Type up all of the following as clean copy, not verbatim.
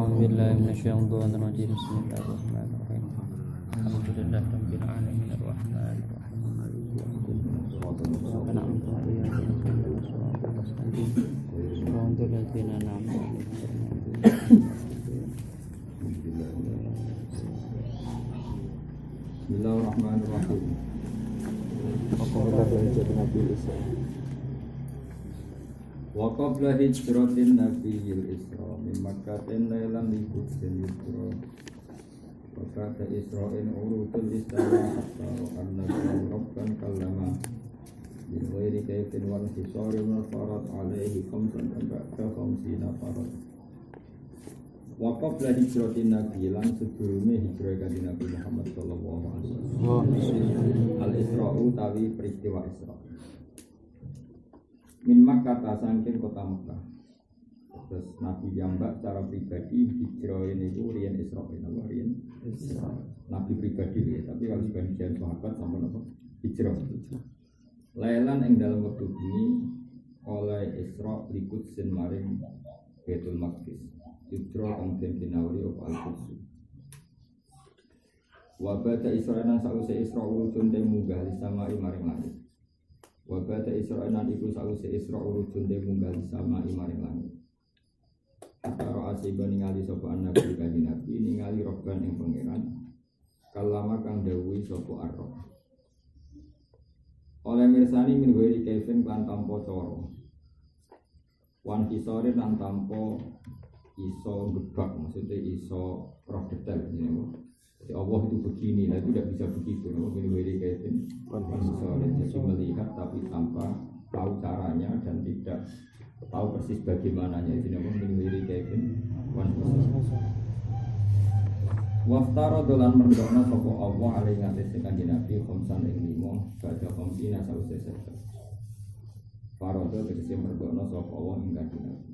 أعوذ بالله من الشيطان الرجيم بسم الله الرحمن الرحيم الحمد لله رب العالمين الرحمن الرحيم مالك يوم الدين إياك نعبد وإياك نستعين صراط المستقيم صراط الذين أنعمت عليهم Bismillahirrahmanirrahim. Wa qabla hijratin nabiyil isra min makkatin lailan likudsin yusra wa kata isra'in urutul istana hatta annahu rabban kallama min ghairi kaifin wal hisarin wa farat alaihi khamsan ba'da khamsina farat wa qabla hijratin nabi lan sebelumnya hijrah kanjeng Nabi Muhammad sallallahu alaihi wasallam al-Isra'u tawi peristiwa Isra min Makkah saking kota Makkah. Terus Nabi jambak secara pribadi hijrah ini itu riyen Isra riyen Nabi pribadi ya, tapi kalau sebagian sahabat sama apa hijrah. Lailan ing dalam waktu ini oleh Isra likut sin maring Baitul Maqdis. Hijrah kang den dinawari apa al-Quds. Wa bata Isra nang sause Isra urujun te munggah li samai maring langit. Wa bata Isra nang iku sause Isra urujun te munggah li samai maring langit. Karo asiba ningali sapa nabi kanjeng Nabi ningali robban ing pangeran. Kalama kang dawuhi sapa Ar-Rabb. Oleh mirsani min ghairi kaifin kan tanpa cara. Wan kisore lan tanpa iso gebak, maksudnya iso roh detail ini. Jadi Allah itu begini, nah itu tidak bisa begitu. Ini kaitin jadi melihat tapi tanpa tahu caranya dan tidak tahu persis bagaimananya. Jadi ini kaitin waftara dolan merdokna sapa Allah alaihi ngatasé kanjeng Nabi khamsan ing 5 badha khamsina sawise sektor. Farada tegese merdokna sapa Allah ing kanjeng Nabi.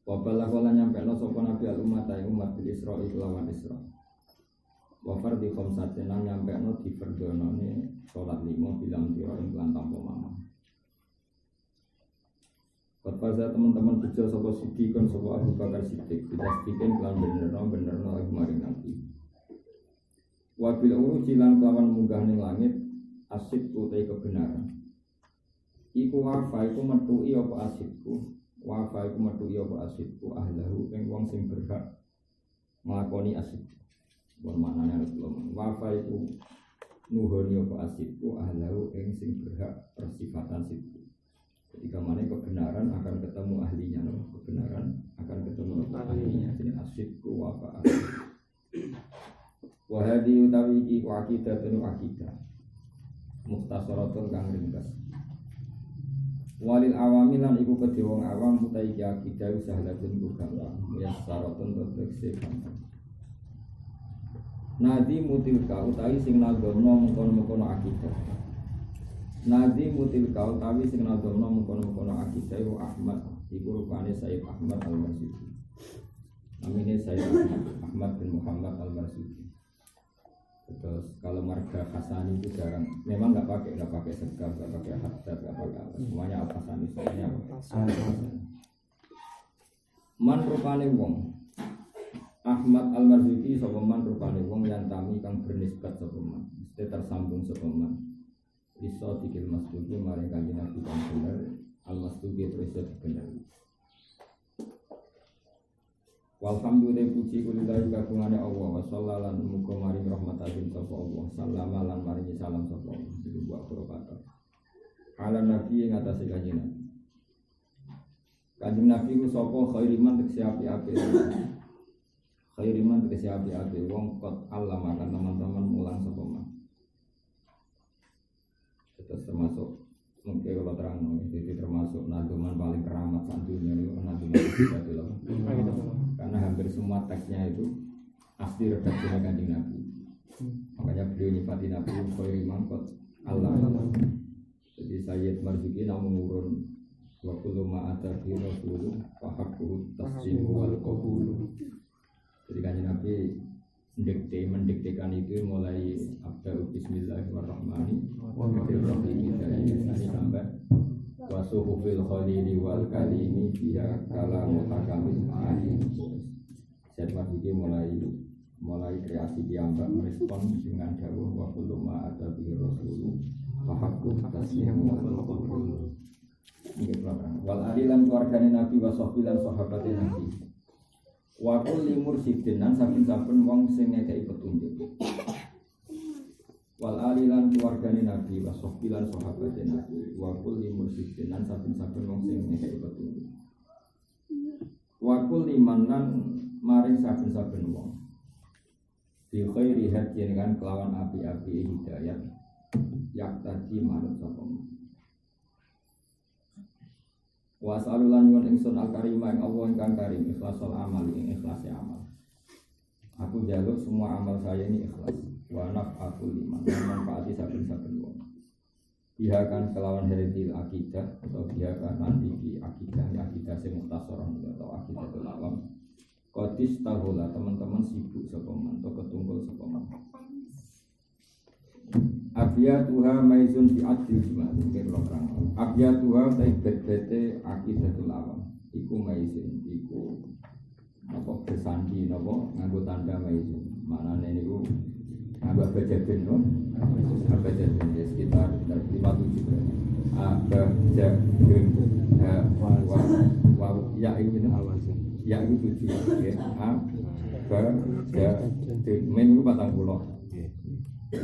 Wabala kala nyampekno sapa nabi al-umat ayu umat bil Isra lawan Isra. Wa fardhi khamsatin lan nyampekno diperdonone salat 5 bilang dira ing lan tanpa mama. Kepada teman-teman bejo sapa Siddiqon sapa Abu Bakar Siddiq dipastikan lan benerno lagi maring nabi. Wa bil uruji lan kelawan munggah ning langit asik utai kebenaran. Iku wafa iku metuki apa asikku. Wafa iku metuki apa asidku ahlahu ing wong sing berhak nglakoni asid. Wong maknane Rasulullah. Wafa iku nuhoni apa asidku ahlahu ing sing berhak persifatan sidku. Ketika mana kebenaran akan ketemu ahlinya, no? Kebenaran akan ketemu ahlinya. Jadi asidku wafa asid. Wa hadhi utawi iki aqidatun aqidah. Mukhtasaratun kang ringkas. Walil awami lan iku kedhe wong awam utawi iki akidah sahlatun gampang ya saratun tegese gampang. Nadi mutilka utawi sing nadono mengkono-mengkono akidah. Nadi mutilka utawi sing nadono mengkono-mengkono akidah iku Ahmad iku rupane Sayyid Ahmad Al-Marsudi. Namanya Sayyid Ahmad bin Muhammad Al-Marsudi. Terus kalau marga Hasani itu jarang, memang nggak pakai segala, nggak pakai haddad, nggak pakai apa, semuanya Al-Hasani, semuanya Al-Hasani. Man rupane wong Ahmad Al-Marzudi sapa man rupane wong yang tami kang bernisbat sapa man, mesti tersambung sapa man. Iso dikil masduki maring kanjeng Nabi kang bener, Al-Masduki terus bener. Walhamdulillah puji kulillahi kagungane Allah wa sallallahu muga maring rahmatatin sapa Allah sallama lan maringi salam sapa Allah iku buat barokah ala nabi ing atase kanjeng Nabi. Kanjeng Nabi ku sapa khairiman tegese api-api khairiman tegese api-api wong kot Allah makan teman-teman mulang sapa man. Terus termasuk mungkin kalau terang jadi termasuk naduman paling keramat santunya itu naduman itu karena hampir semua teksnya itu asli redaksinya kanjeng Nabi. Makanya beliau nyifati Nabi khairiman kot Allah. Jadi Sayyid Marzuki namun urun wa kullu ma atati rasul fa haqqu tasdiqu wal qabul. Jadi kanjeng Nabi mendiktekan itu mulai abda bismillahirrahmanirrahim dari sampai Wasuhufil khalili wal kalimi biha kalamu hakamil alim. Saya ini mulai kreasi piyambak merespon dengan dawuh wa kullu ma ada bi rasul fa haqqu taslimu wal alilan keluargane nabi wa sahbilan sahabate nabi wa kulli mursyidin lan saben-saben wong sing ngekeki petunjuk wal alilan keluargane nabi wa sahbilan sahabate nabi wa kulli mursyidin lan saben-saben wong sing ngekeki petunjuk wa kulli manan maring saben-saben wong bi khairi hadin kan kelawan api-api hidayat yak tadi manut sapa wa salulan yuwan ingsun al-karimah ing Allah ingkang karim ikhlasul amal ing ikhlase amal aku jaluk semua amal saya ini ikhlas wa naf'atul liman manfaati saben-saben wong bihakan kelawan heritil akidah atau bihakan nanti akidah sing mukhtasaran atau akidatul awam Kodis tahulah teman-teman sibuk sepaman atau ketungkul sepaman. Abiyatuha maizun fi adil jumat mungkin orang. Abiyatuha taibet-bete akidatul awam. Iku maizun, iku apa bersandi, apa nganggo tanda maizun. Maknanya ini ku nganggo bejadun, no? Bejadun ya sekitar 57 berarti. Bejadun, ya ini awazun. Ya itu 7 ya. Minggu 40.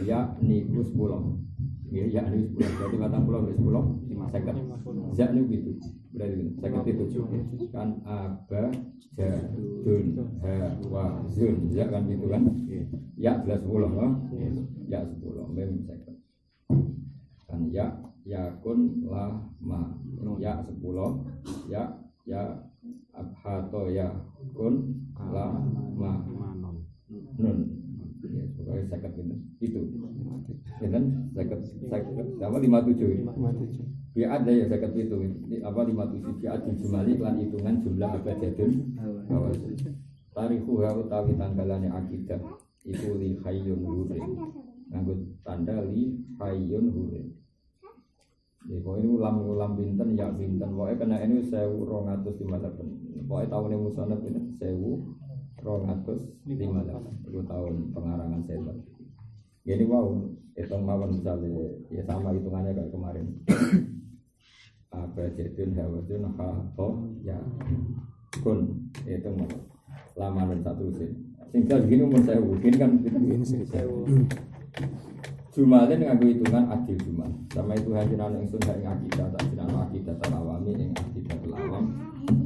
Ya niku 10. Ya niku 10. Berarti 40 10 50. Ya niku gitu. Berarti 57. Kan jadun wa zun. Ya kan gitu kan? Ya jelas 10 loh. Ya 10 mem 50. Kan ya yakun la ma. Ya 10. Ya abhato ya kun la ma nun ya pokoknya sakit itu kan sakit apa 57 biat ya sakit itu apa 57 biat jumlah lan hitungan jumlah abjadun tarihu utawi tanggalane akidah iku li hayyun hurin nganggo tanda li hayyun hurin. Ya, kok ini ulam binten ya binten. Pokoknya kena ini 1258. Pokoknya tahun ini musonab ini 1258. Itu tahun pengarangan setan. Ini wow, hitung mawon misalnya ya sama hitungannya kayak kemarin. Abjadun hawajun hato ya kun itu lamaran satu sih. Singkat begini umur 1000 ini kan ini Jumalin nganggo hitungan adil jumal. Sama itu hajiran ingsun ing akidah tak jinan akidah talawami ing akidatul awam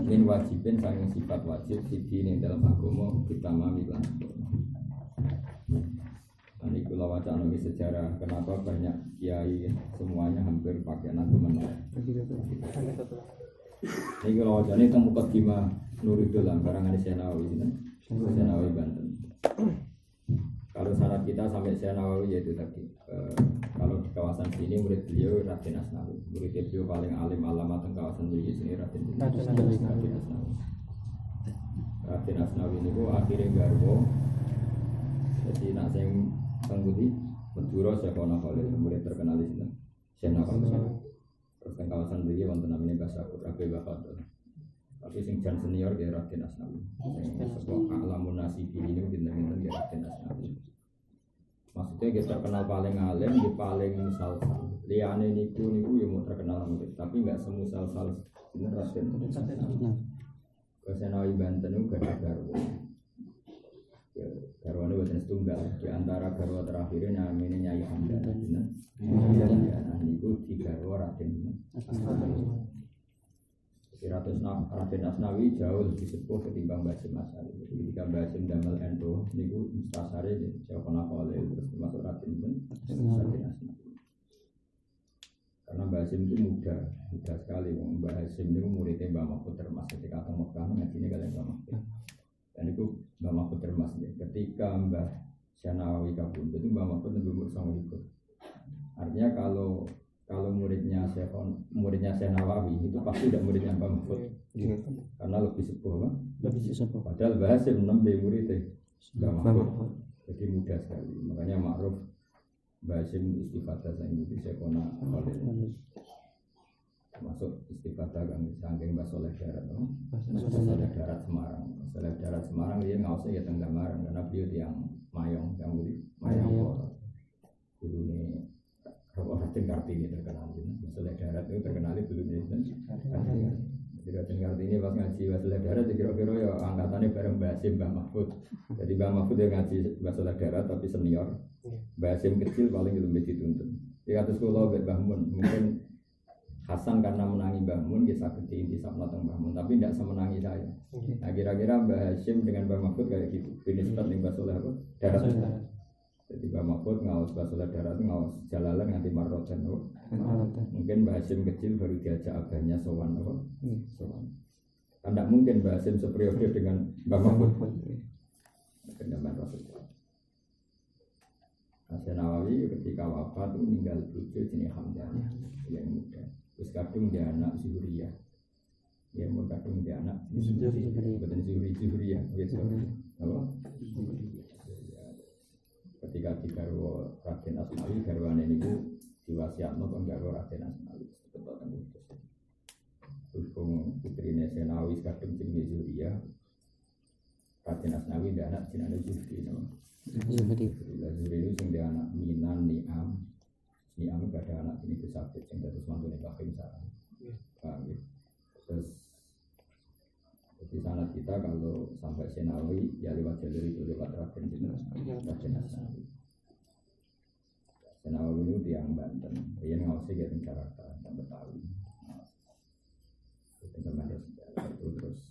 min wajibin sang sifat wajib siji ning dalam agama kita mami lan. Ini kula wacana sejarah kenapa banyak kiai semuanya hampir pakai nazuman. Ini kula wacana itu mukadimah Nuridul karangan Senawi Senawi Banten. Kalau syarat kita sampai Senawi yaitu tadi kalau di kawasan sini murid beliau Raden Asnawi, murid beliau paling alim alamat di kawasan beliau sini Raden Asnawi. Raden Asnawi ini ku akhirnya garwo, jadi nak sing tangguti Madura Syekhona Khalil murid terkenal di sini Syekhona Khalil. Terus di kawasan beliau wonten namanya Basakur Abe Bakhadul. Tapi sing jan senior dia Raden Asnawi. Sing sebuah alamun nasibi ini bintang-bintang dia Raden Asnawi. Maksudnya kita terkenal paling alim, dia paling musal-sal. Liane niku yang mau terkenal murid, tapi enggak semusal-sal bener Raden. Kesenawi Banten itu gak ada garwa. Garwane boten setunggal. Di antara garwa terakhirnya namanya Nyai Hamdan. Nah niku di garwa Raden. Raden Asnawi jauh lebih sepuh ketimbang Basim Asari. Ketika Basim damel endo, niku mustasare Syekhona Khalil terus masuk Raden Asnawi. Karena Basim itu muda sekali. Basim itu muridnya Mbah Mahfud Termas ketika datang Mekah ngajinya kalian Mbah Mahfud. Dan itu Mbah Mahfud Termas ya. Ketika Mbah Senawi kabur, itu Mbah Mahfud lebih umur 9. Artinya kalau muridnya Senawi itu pasti tidak muridnya Mbah Mahfud. Karena lebih sepuh, padahal bahasa menembe muridnya Mbah Mahfud. Jadi mudah sekali. Makanya Ma'ruf bahasa istifadah saya ini Syekhona Khalil. Masuk istifadah kang saking Mbah Saleh Darat, Saleh Darat Semarang. Saleh Darat Semarang dia ngaosnya ya teng Semarang karena beliau yang Mayong, yang Uli Mayong. Dulu ini Raden Kartini terkenal, Saleh Darat itu terkenal dulu ini. Jadi Raden Kartini pas ngaji Saleh Darat kira-kira ya angkatannya bareng Mbah Hasim, Mbah Mahfud. Jadi Mbah Mahfud dia ngaji Saleh Darat tapi senior. Mbah Hasim kecil paling lebih dituntun. Di atas sekolah Mbah Mun mungkin Hasan karena menangi Mbah Mun, kisah kecil intisab latang Mbah Mun, tapi tidak semenangi saya. Nah kira-kira Mbah Hasyim dengan Mbah Mahfud kayak gitu. Binisbat nih Mbah Saleh apa? Darat. Jadi Mbah Mahfud ngawas Mbah Saleh Darat, ngawas Jalalan nganti Marroten. Mungkin Mbah Hasyim kecil baru diajak abahnya sowan apa? Sowan. Kan tidak mungkin Mbah Hasyim superior dengan Mbah Mahfud. Kenyaman Rasulullah. Hasan Nawawi ketika wafat itu meninggal cucu jenis Hamzah yang muda. Terus kadung dia anak Zuhriyah. Dia mau kadung dia anak Zuhriyah. Apa? Ketika digarwa Raden Asmawi, garwane niku diwasiatno kon garwa Raden Asmawi. Betul kan itu. Berhubung putrine Senawi kadung jenis Zuhriyah. Raden Asmawi dia anak jenenge Zuhriyah. Zuhri itu sing dia anak Minan Niam gak ada anak ini kesabit yang terus mantune Bakim sarang. Paham ya? Terus di sana kita kalau sampai Senawi ya lewat jalur itu lewat Raden Asmawi. Senawi itu tiang Banten, dia ngawasi dia Jakarta dan Betawi. Terus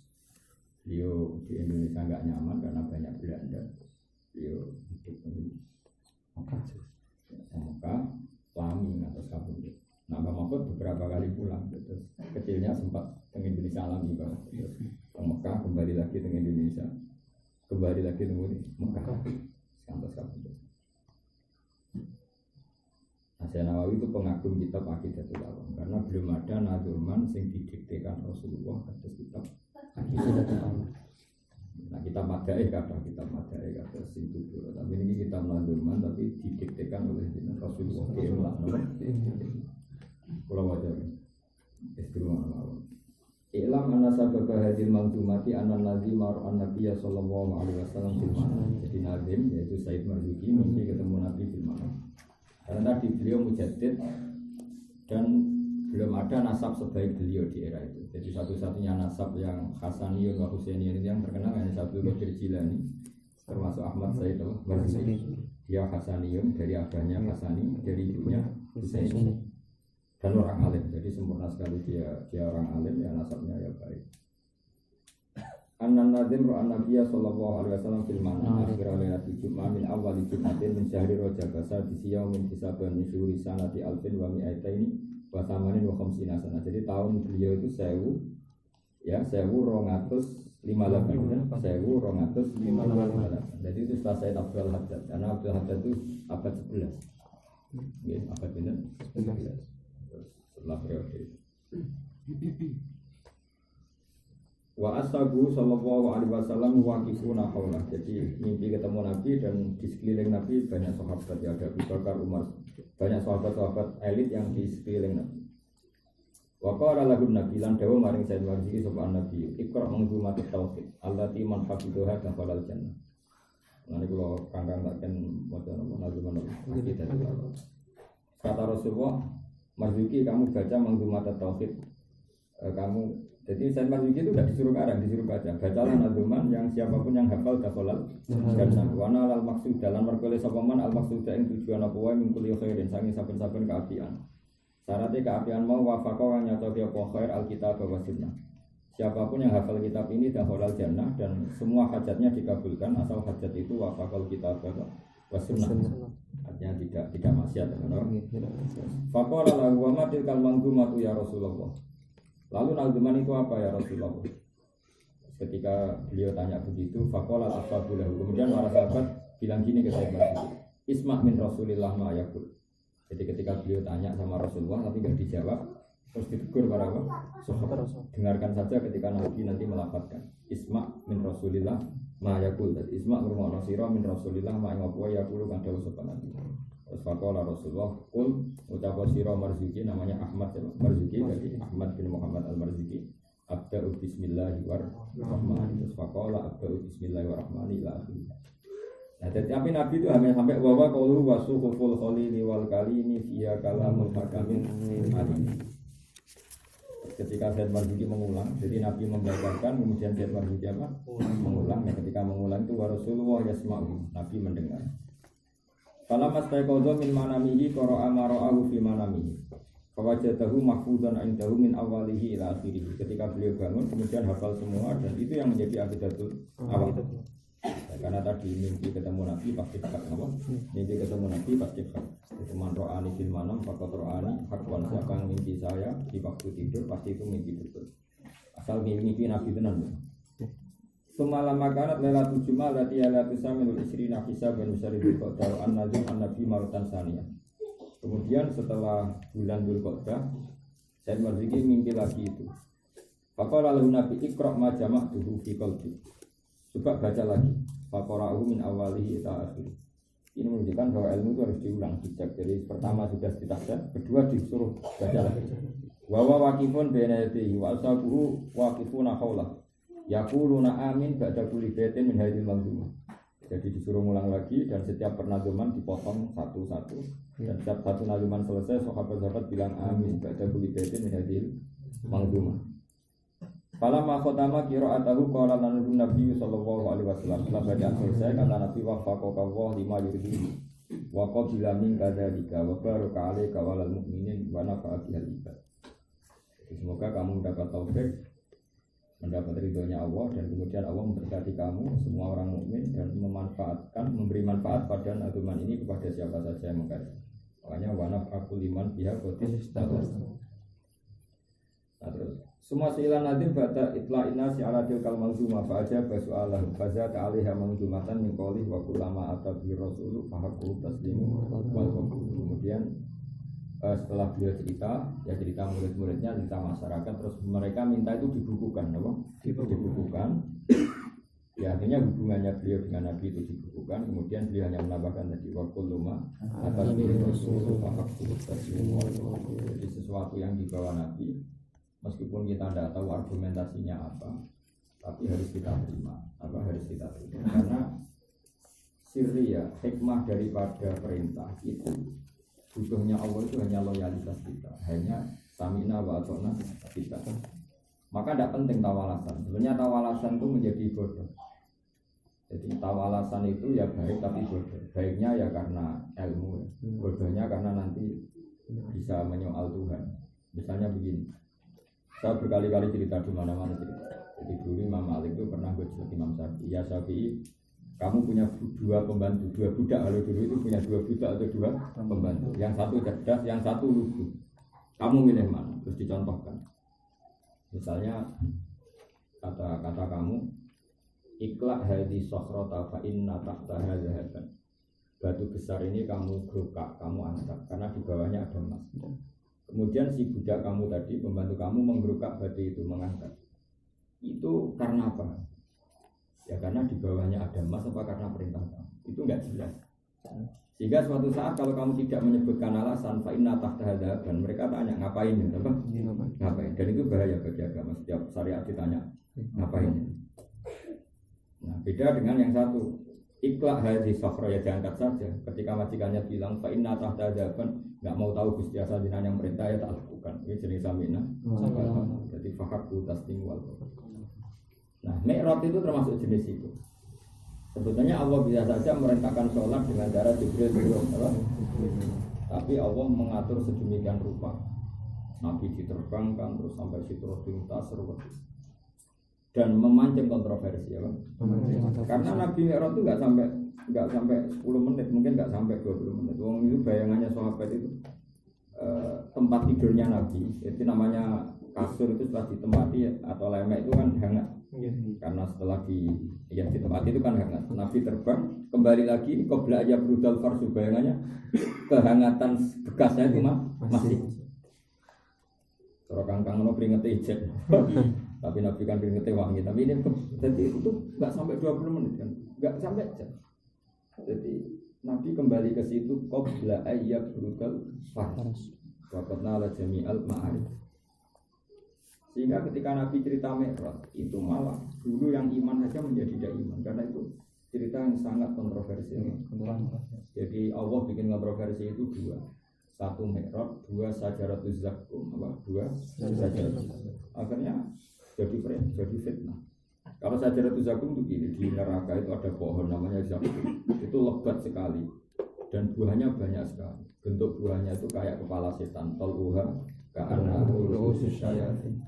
beliau di Indonesia nggak nyaman karena banyak Belanda. Beliau hidup di Mekah, Lami atau Kabul. Nah, Mbah Mahfud beberapa kali pulang. Terus kecilnya sempat ke Indonesia alami Mbah. Ke Mekah, kembali lagi ke Indonesia, kembali lagi ke Mekah, sampai Kabul. Hasan Nawawi itu pengagum kitab Aqidatul Awam karena belum ada nazuman yang didiktekan Rasulullah atas kitab Aqidatul Awam. Nah kita madai kata Sintu dulu, tapi ini kita nazuman tapi didiktekan oleh Rasulullah. Kalau wajar, istimewa. Ilam anna sababa hadil manzumati anna nazim mar'an Nabiya sallallahu alaihi wasallam fil manam. Jadi nazim yaitu Said Marzuki mimpi ketemu Nabi fil manam. Karena tadi beliau mujaddid dan belum ada nasab sebaik beliau di era itu. Jadi satu-satunya nasab yang Hasaniyun wa Husainiyun yang terkenal hanya satu Qadir Jilani, termasuk Ahmad Said Marzuki. Dia Hasaniyun dari abahnya Hasani, dari ibunya Husaini. Dan orang alim, jadi sempurna sekali dia orang alim, ya nasabnya ya baik. An-Nazim Nazim An-Nabiyya sallallahu alaihi wasallam fil manam akhir lailatul Jum'ah min awal Jum'atin min syahri Rajab sadisi yaumin hisaban min syuhuri sanati alfin wa mi'ataini wa thamanin wa khamsina sana. Jadi tahun beliau itu 1258. Jadi itu setelah Sayyid Abdul Haddad, karena Abdul Haddad itu abad 11. Nggih, abad pinten? 11. Setelah periode itu. Wa ashabu sallallahu alaihi wasallam waqifuna haulah. Jadi mimpi ketemu Nabi dan di sekeliling Nabi banyak sahabat, ya ada Abu Bakar, Umar, banyak sahabat-sahabat elit yang di sekeliling Nabi. Wa qala lahu Nabi lan dawu maring Sayyid Marzuki sapa Nabi, "Iqra manzumat tauhid allati man hafidhaha dakhala al-jannah." Lan kula kangkang takken maca nazuman akidah. Kata Rasulullah, Marzuki kamu baca manzumat tauhid. Kamu jadi Sayyid Marzuki itu tidak disuruh karang, disuruh baca. Bacalah nazuman yang siapapun yang hafal dakhalal jannah. Wa nal maksud dalam merkole sapa man al maksud ing tujuan apa wae mingkul khairin sangi saben-saben kaapian. Syaratnya keapian mau wafaqah yang nyata dia khair alkitab wa sunnah. Siapapun yang hafal kitab ini dakhalal jannah dan semua hajatnya dikabulkan asal hajat itu wafaqal kitab wa sunnah. Artinya tidak maksiat, benar. Faqala lahu wa ma tilkal manzumatu ya Rasulullah. Lalu nazuman itu apa ya Rasulullah? Ketika beliau tanya begitu, faqala ashabu lahu. Kemudian para sahabat bilang gini ke Sayyid Marzuki, "Isma' min Rasulillah ma yaqul." Jadi ketika beliau tanya sama Rasulullah tapi enggak dijawab, terus ditegur para sahabat. Dengarkan saja ketika Nabi nanti melafadzkan, "Isma' min Rasulillah ma yaqul." Jadi isma' ngrungokno sira min Rasulillah ma yaqul yaqulu kan dawuh sapa Nabi. Terus faqala Rasulullah kul ucap sira Marzuki namanya Ahmad Marzuki jadi Ahmad bin Muhammad Al-Marzuki abda'u bismillahirrahmanirrahim. Terus faqala abda'u bismillahirrahmanirrahim ila akhir. Nah, tapi Nabi itu hanya sampai bahwa qaulu wasuhuful khalili wal kalimi fiya kalamul hakamin alim. Ketika Said Marzuki mengulang, jadi Nabi membacakan, kemudian Said Marzuki apa? Mengulang. Nah, ketika mengulang itu wa Rasulullah yasma'u, Nabi mendengar. Falamma staiqadha min manamihi qara'a ma ra'ahu fi manamihi. Fawajadahu mahfuzan 'indahu min awwalihi ila akhirih. Ketika beliau bangun kemudian hafal semua dan itu yang menjadi aqidatul awal. Karena tadi mimpi ketemu Nabi pasti hak apa? Mimpi ketemu Nabi pasti hak. Itu man ro'ani fil manam faqad ro'ani hakwan, siapa yang mimpi saya di waktu tidur pasti itu mimpi betul. Asal mimpi Nabi tenan. Semalam makanat lailatul jumal lati alatu saminul isrina hisab bin syarifil qadar an-nazim an-nabi marutan saniyah. Kemudian setelah bulan Dzulqa'dah Said Marzuki mimpi lagi itu. Faqala lahu Nabi iqra ma jama'tuhu fi qalbi. Coba baca lagi. Faqara'uhu min awalihi ila akhirih. Ini menunjukkan bahwa ilmu itu harus diulang hijab. Jadi pertama sudah ditafsir, kedua disuruh baca lagi. Wa wa waqifun baina yadayhi wa ashabuhu waqifuna haulah. Yaquluna amin ba'da kulli baitin min hadhil manzumah. Jadi disuruh ulang lagi dan setiap pernazuman dipotong satu-satu dan setiap satu nazuman selesai sahabat-sahabat bilang amin ba'da kulli baitin min hadhil manzumah. Falamma khatama qira'atahu qala Nabi sallallahu alaihi wasallam setelah bacaan selesai kata Nabi waffaqaka Allah lima yuridihi wa qabila min kadzalika wa baraka 'alaika wa 'alal mu'minin wa nafa'a bihal ibad. Semoga kamu mendapat taufik, mendapat ridhonya Allah dan kemudian Allah memberkati kamu semua orang mukmin dan memanfaatkan memberi manfaat pada nazuman ini kepada siapa saja yang mengkaji. Makanya wa nafa'u liman biha qatis. Terus semua silan nadim ba'da itla'ina si'ala tilkal manzumah fa'ajab basu'alahu fazaka 'alaiha manzumatan min qawlih wa kullama atabi rasulu fahaqqu taslimu wal qabul. Kemudian setelah beliau cerita murid-muridnya, cerita masyarakat, terus mereka minta itu dibukukan, apa? Dibukukan. Ya akhirnya hubungannya beliau dengan Nabi itu dibukukan. Kemudian beliau hanya menambahkan tadi wa kullama atabi rasulu fahaqqu taslimu wal qabul. Jadi sesuatu yang dibawa Nabi meskipun kita tidak tahu argumentasinya apa, tapi harus kita terima. Harus kita terima. Karena sirri ya, hikmah daripada perintah itu butuhnya Allah itu hanya loyalitas kita, hanya samina wa atona kita. Maka tidak penting tawalasan. Sebenarnya tawalasan itu menjadi bodoh. Jadi tawalasan itu ya baik tapi bodoh. Baiknya ya karena ilmu, bodohnya karena nanti bisa menyoal Tuhan. Misalnya begini. Saya berkali-kali cerita di mana-mana cerita. Jadi dulu Imam Malik itu pernah bercerita Imam Syafi'i. Ya Syafi'i, kamu punya dua pembantu, dua budak. Kalau dulu itu punya dua budak atau dua pembantu. Yang satu cerdas, yang satu lugu. Kamu milih mana? Terus dicontohkan. Misalnya kata kamu, ikhla hadhi sokhrota fa inna tahtaha zahaban. Batu besar ini kamu gerukak, kamu angkat karena di bawahnya ada emas. Kemudian si budak kamu tadi, membantu kamu menggerukak batu itu, mengangkat. Itu karena apa? Ya karena di bawahnya ada emas apa karena perintah kamu? Itu enggak jelas. Sehingga suatu saat kalau kamu tidak menyebutkan alasan fa inna tahtaha zahaban, mereka tanya ngapain ini, apa? Ngapain? Dan itu bahaya bagi agama. Setiap syariat ditanya ngapain. Nah, beda dengan yang satu. Ikhla hadhi sofra ya diangkat saja. Ketika majikannya bilang fa inna tahtaha zahaban, enggak mau tahu Gusti Asal Jinan yang perintah ya tak lakukan. Ini jenis samina. Jadi fahaqqu taslim wal qabul. Nah, mi'raj itu termasuk jenis itu. Sebetulnya Allah bisa saja merintahkan sholat dengan cara Jibril, tapi Allah mengatur sedemikian rupa. Nabi diterbangkan terus sampai Sidratul Muntaha dan memancing kontroversi, ya, karena Nabi Mi'raj itu nggak sampai 10 menit, mungkin nggak sampai 20 menit. Wong itu bayangannya sahabat itu tempat tidurnya Nabi, itu namanya kasur itu setelah ditempati atau lemek itu kan hangat, karena setelah ditempati itu kan hangat. Nabi terbang kembali lagi, qabla aja brudal farsu, bayangannya kehangatan bekasnya itu masih. Kalau kangkang no keringetnya ijek, tapi Nabi kan keringetnya wangi. Tapi ini jadi itu nggak sampai 20 menit kan, nggak sampai jam. Jadi Nabi kembali ke situ qabla ayyab brudal faras. Waqatna la jami'al ma'arif. Sehingga ketika Nabi cerita Mi'raj itu malah dulu yang iman saja menjadi tidak iman karena itu cerita yang sangat kontroversial. Jadi Allah bikin kontroversi itu dua. Satu Mi'raj, dua Sajaratuz Zakum, dua Sajaratuz. Akhirnya jadi fitnah. Kalau Sajaratuz Zakum itu gini, di neraka itu ada pohon namanya zakum. Itu lebat sekali dan buahnya banyak sekali. Bentuk buahnya itu kayak kepala setan, toluha ka'anna ru'usus syayatin.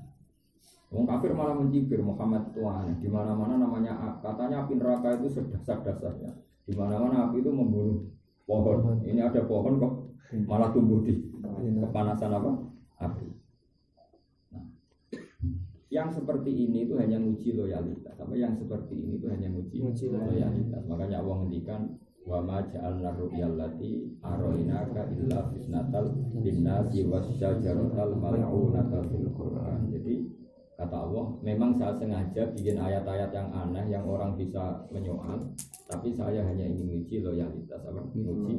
Wong kafir malah mencibir Muhammad tuan. Di mana-mana namanya katanya api neraka itu sedasar-dasarnya. Di mana-mana api itu membunuh pohon. Ini ada pohon kok malah tumbuh di kepanasan apa? Api. Nah, yang seperti ini itu hanya uji loyalitas. Apa yang seperti ini itu hanya uji loyalitas. Makanya Allah ngendikan wa ma ja'alna ru'yallati aroinaka illa fitnatal linnasi wasyajaratal mal'unata fil Qur'an. Jadi kata Allah, memang saya sengaja bikin ayat-ayat yang aneh yang orang bisa menyoal, tapi saya hanya ingin uji loyalitas, uji.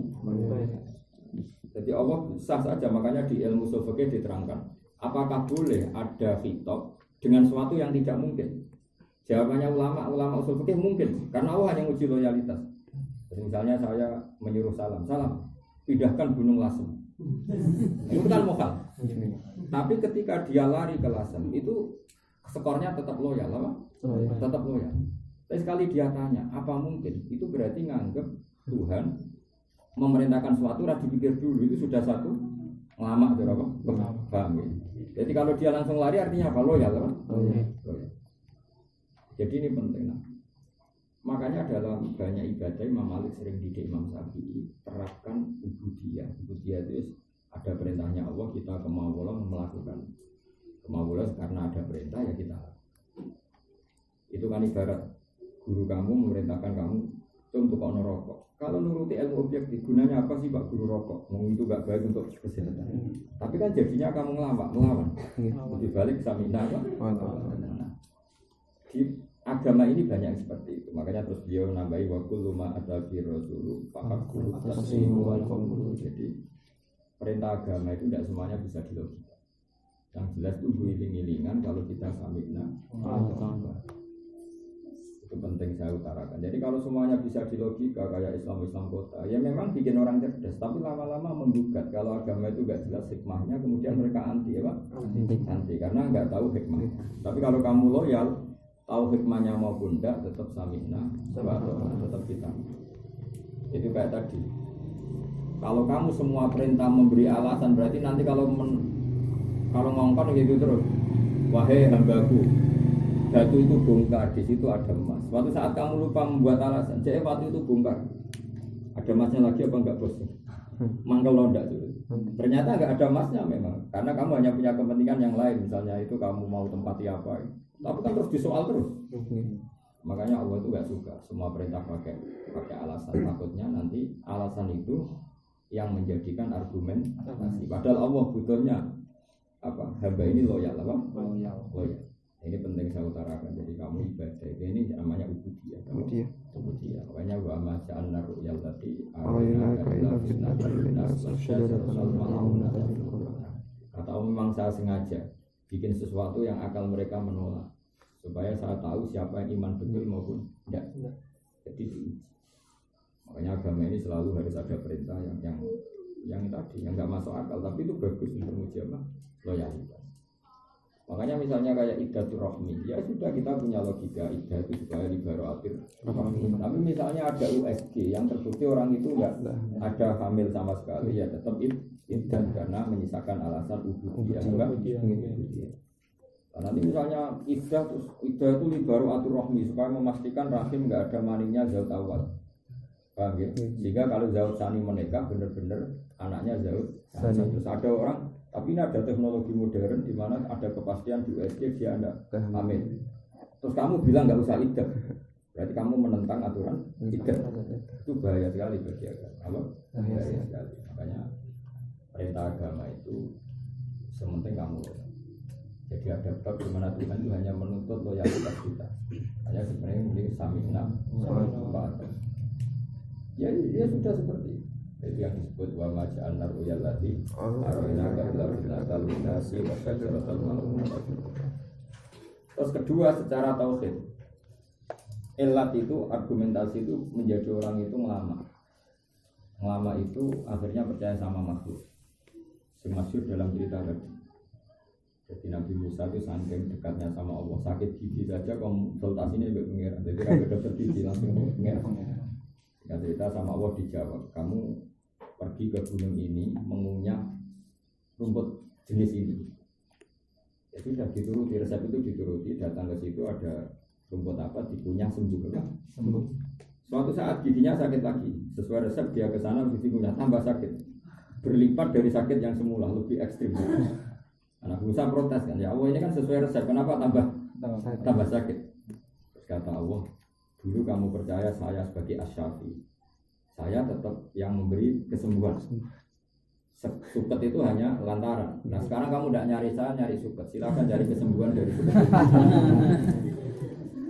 Jadi Allah sah saja, makanya di ilmu ushul fikih diterangkan, apakah boleh ada khitab dengan sesuatu yang tidak mungkin? Jawabannya ulama ushul fikih mungkin, karena Allah hanya uji loyalitas. Jadi misalnya saya menyuruh salam, pindahkan Gunung Lasem, itu kan mokal. Tapi ketika dia lari ke Lasem itu skornya tetap loyal, tetap loyal. Tapi sekali dia tanya, apa mungkin? Itu berarti nganggep Tuhan memerintahkan sesuatu, harus dipikir dulu. Itu sudah satu lama, paham ya? Jadi kalau dia langsung lari artinya apa? Loyal, loyal. Jadi ini penting. Makanya dalam banyak ibadah Imam Malik sering didik Imam Syafi'i terapkan ubudiyah. Ubudiyah itu ada perintahnya Allah, kita kemauan melakukan. Kemauan karena ada perintah ya kita. Itu kan ibarat guru kamu memerintahkan kamu untuk rokok. Kalau nuruti ilmu objektif gunanya apa sih Pak guru rokok? Itu gak baik untuk kesehatan. Tapi kan jadinya kamu melawan. Lebih balik samina kan? Di agama ini banyak yang seperti itu. Makanya terus beliau nambahi wa kullu ma atabi rasulu faqul taslimu wal qabul. Jadi perintah agama itu tidak semuanya bisa dilogika. Yang jelas itu giling-gilingan kalau kita samina. Itu penting saya utarakan. Jadi kalau semuanya bisa dilogika kayak Islam kota, ya memang bikin orang cerdas. Tapi lama-lama menggugat kalau agama itu nggak jelas hikmahnya, kemudian mereka anti, ya Pak? Anti karena nggak tahu hikmah. Tapi kalau kamu loyal, tahu hikmahnya maupun tidak, tetap samina, tetap kita. Itu kayak tadi. Kalau kamu semua perintah memberi alasan, berarti nanti kalau ngongkon gitu terus, wahai hambaku, batu itu bongkar, di situ ada emas. Suatu saat kamu lupa membuat alasan, jadi batu itu bongkar, ada emasnya lagi apa enggak bos? Mangkel londak tuh. Ternyata enggak ada emasnya memang, karena kamu hanya punya kepentingan yang lain, misalnya itu kamu mau tempati apa, tapi kan terus disoal terus. Makanya Allah itu enggak suka semua perintah pakai alasan, takutnya nanti alasan itu yang menjadikan argumen. Padahal Allah butuhnya apa? Hamba ini loyal, apa? Loyal. Ini penting saya utarakan. Jadi kamu ibadah ini namanya ubudiyah. Ubudiyah. Makanya wa ma ja'alna ru'yal lati kata memang saya sengaja bikin sesuatu yang akal mereka menolak supaya saya tahu siapa yang iman betul maupun tidak. Jadi makanya agama ini selalu harus ada perintah yang tadi yang nggak masuk akal, tapi itu bagus untuk menguji apa? Loyalitas. Makanya misalnya kayak iddatul rahmi, ya sudah kita punya logika iddah itu supaya liberatir rahmi. Tapi misalnya ada USG yang terbukti orang itu enggak ada hamil sama sekali, ya tetap iddah karena menyisakan alasan ubudiyah. Karena nanti misalnya iddah itu liberatir rahmi supaya memastikan rahim enggak ada maninya zaut awal. Paham ya? Sehingga kalau zaut sani menikah benar-benar anaknya zaut sani. Terus ada orang, tapi ini ada teknologi modern di mana ada kepastian di USG dia ada hamil. Terus kamu bilang nggak usah iddah, berarti kamu menentang aturan iddah. Itu bahaya sekali bagi agama. Bahaya sekali. Makanya perintah agama itu sementing kamu. Jadi ada bab di mana Tuhan itu hanya menuntut loyalitas kita. Hanya sebenarnya mending samina. Ya sudah seperti itu. Jadi yang disebut wa ma ja'alna ru'yallati arina qabla nasi wa syajaratal mal'unah. Terus kedua secara tauhid. Ilat itu argumentasi itu menjadi orang itu ngelama. Ngelama itu akhirnya percaya sama makhluk. Semasyhur dalam cerita tadi. Jadi Nabi Musa itu saking dekatnya sama Allah, sakit gigi saja konsultasinya juga pengira. Jadi kalau dokter gigi langsung pengira. Jika cerita sama Allah dijawab, kamu pergi ke gunung ini mengunyah rumput jenis ini. Ya sudah dituruti, resep itu dituruti, datang ke situ ada rumput apa dikunyah sembuh kan? Sembuh. Suatu saat giginya sakit lagi, sesuai resep dia ke sana gigi kunyah tambah sakit, berlipat dari sakit yang semula, lebih ekstrim. Anak Musa protes kan, ya Allah ini kan sesuai resep, kenapa tambah sakit? Terus kata Allah, dulu kamu percaya saya sebagai Asy-Syafi, saya tetap yang memberi kesembuhan. Suket itu hanya lantaran. Nah sekarang kamu tidak nyari saya, nyari suket. Silakan cari kesembuhan dari suket.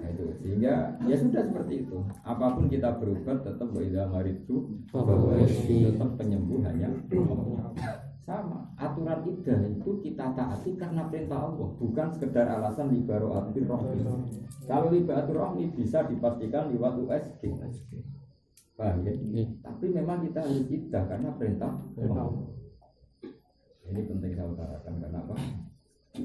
Nah itu sehingga ya sudah seperti itu. Apapun kita berobat tetap wa'idha maritu bahwa tetap penyembuh hanya Allah. Sama aturan idah itu kita taati karena perintah Allah, bukan sekedar alasan libaroatir rohmi. Kalau libaroatir rohmi bisa dipastikan lewat USG. Paham ya? Tapi memang kita harus idah karena perintah Allah. Ini penting saya utarakan karena apa?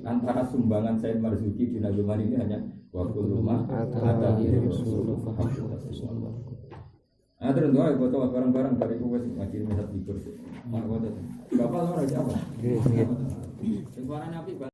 Antara sumbangan Said Marzuki di Nazuman ini hanya waktu rumah ada di Rasulullah. Nah terus doa ibu coba barang-barang dari ibu wes ngaji misal libur. Mana kau tu? Bapak orang siapa? Suaranya api.